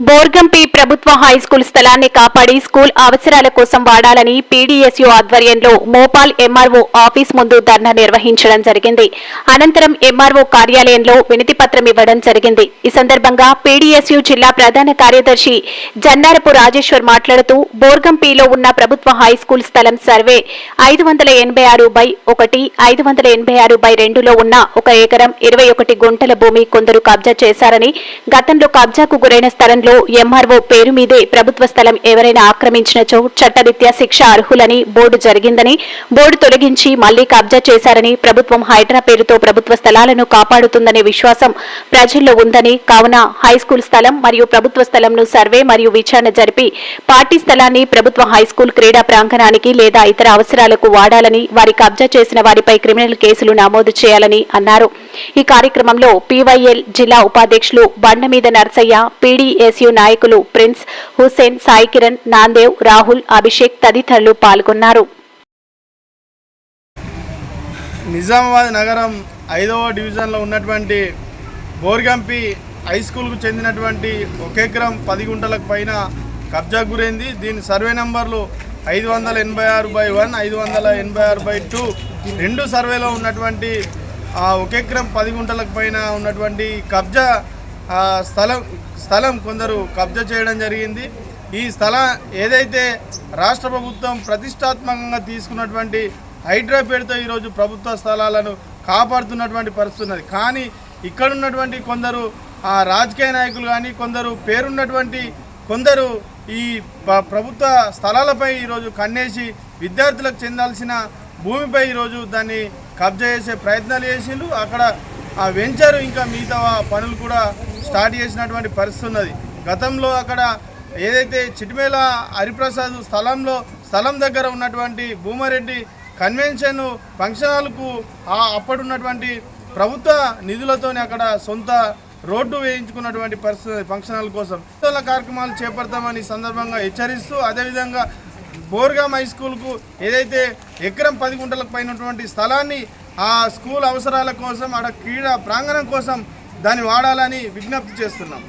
బోర్గంపి ప్రభుత్వ హైస్కూల్ స్థలాన్ని కాపాడి స్కూల్ అవసరాల కోసం వాడాలని పీడీఎస్యూ ఆధ్వర్యంలో మోపాల్ ఎంఆర్ఓ ఆఫీస్ ముందు ధర్నా నిర్వహించడం జరిగింది. అనంతరం ఎంఆర్ఓ కార్యాలయంలో వినతిపత్రం ఇవ్వడం జరిగింది. ఈ సందర్భంగా పీడీఎస్యూ జిల్లా ప్రధాన కార్యదర్శి జన్నారపు రాజేశ్వర్ మాట్లాడుతూ బోర్గంపిలో ఉన్న ప్రభుత్వ హైస్కూల్ స్థలం సర్వే 586/1, 586/2లో ఉన్న 1 ఎకరం 21 గుంటల భూమి కొందరు కబ్జా చేశారని, గతంలో కబ్జాకు గురైన స్థలంలో ఎంఆర్ఓ పేరు మీదే ప్రభుత్వ స్థలం ఎవరైనా ఆక్రమించినచో చట్టరీత్యా శిక్ష అర్హులని బోర్డు జరిగిందని, బోర్డు తొలగించి మళ్లీ కబ్జా చేశారని, ప్రభుత్వం హైడ్రా పేరుతో ప్రభుత్వ స్థలాలను కాపాడుతుందనే విశ్వాసం ప్రజల్లో ఉందని, కావున హైస్కూల్ స్థలం మరియు ప్రభుత్వ స్థలంను సర్వే మరియు విచారణ జరిపి పార్టీ స్థలాన్ని ప్రభుత్వ హైస్కూల్ క్రీడా ప్రాంగణానికి లేదా ఇతర అవసరాలకు వాడాలని, వారి కబ్జా చేసిన వారిపై క్రిమినల్ కేసులు నమోదు చేయాలని అన్నారు. ఈ కార్యక్రమంలో పీవైఎల్ జిల్లా ఉపాధ్యక్షులు బండమీద నర్సయ్య, పీడీఎస్యూ నాయకులు ప్రిన్స్, హుసేన్, సాయి కిరణ్, నాందేవ్, రాహుల్, అభిషేక్ తదితరులు పాల్గొన్నారు. నిజామాబాద్ నగరం 5వ డివిజన్లో ఉన్నటువంటి బోర్గంపి హై స్కూల్కు చెందినటువంటి 1 ఎకరం 10 గుంటలకు పైన కబ్జా గురైంది. దీని సర్వే నంబర్లు 586/1, 586/2 రెండు సర్వేలో ఉన్నటువంటి 1 ఎకరం 10 గుంటలకు పైన ఉన్నటువంటి కబ్జా స్థలం కొందరు కబ్జా చేయడం జరిగింది. ఈ స్థలం ఏదైతే రాష్ట్ర ప్రభుత్వం ప్రతిష్టాత్మకంగా తీసుకున్నటువంటి హైడ్రా పేరుతో ఈరోజు ప్రభుత్వ స్థలాలను కాపాడుతున్నటువంటి పరిస్థితి ఉన్నది. కానీ ఇక్కడ ఉన్నటువంటి కొందరు రాజకీయ నాయకులు కానీ కొందరు పేరున్నటువంటి కొందరు ఈ ప్రభుత్వ స్థలాలపై ఈరోజు కన్నేసి విద్యార్థులకు చెందాల్సిన భూమిపై ఈరోజు దాన్ని కబ్జా చేసే ప్రయత్నాలు చేసిండ్రు. అక్కడ ఆ వెంచరు ఇంకా మిగతా పనులు కూడా స్టార్ట్ చేసినటువంటి పరిస్థితి ఉన్నది. గతంలో అక్కడ ఏదైతే చిటిమేల హరిప్రసాద్ స్థలం దగ్గర ఉన్నటువంటి భూమారెడ్డి కన్వెన్షన్ ఫంక్షన్ హాల్కు అప్పుడున్నటువంటి ప్రభుత్వ నిధులతోనే అక్కడ సొంత రోడ్డు వేయించుకున్నటువంటి పరిస్థితి ఫంక్షన్ హాల్ కోసం కార్యక్రమాలు చేపడతామని సందర్భంగా హెచ్చరిస్తూ, అదేవిధంగా బోర్గాం హై స్కూల్కు ఏదైతే ఎకరం 10 గుంటలకు పైన ఉన్నటువంటి స్థలాన్ని ఆ స్కూల్ అవసరాల కోసం, ఆడ క్రీడా ప్రాంగణం కోసం దాన్ని వాడాలని విజ్ఞప్తి చేస్తున్నాం.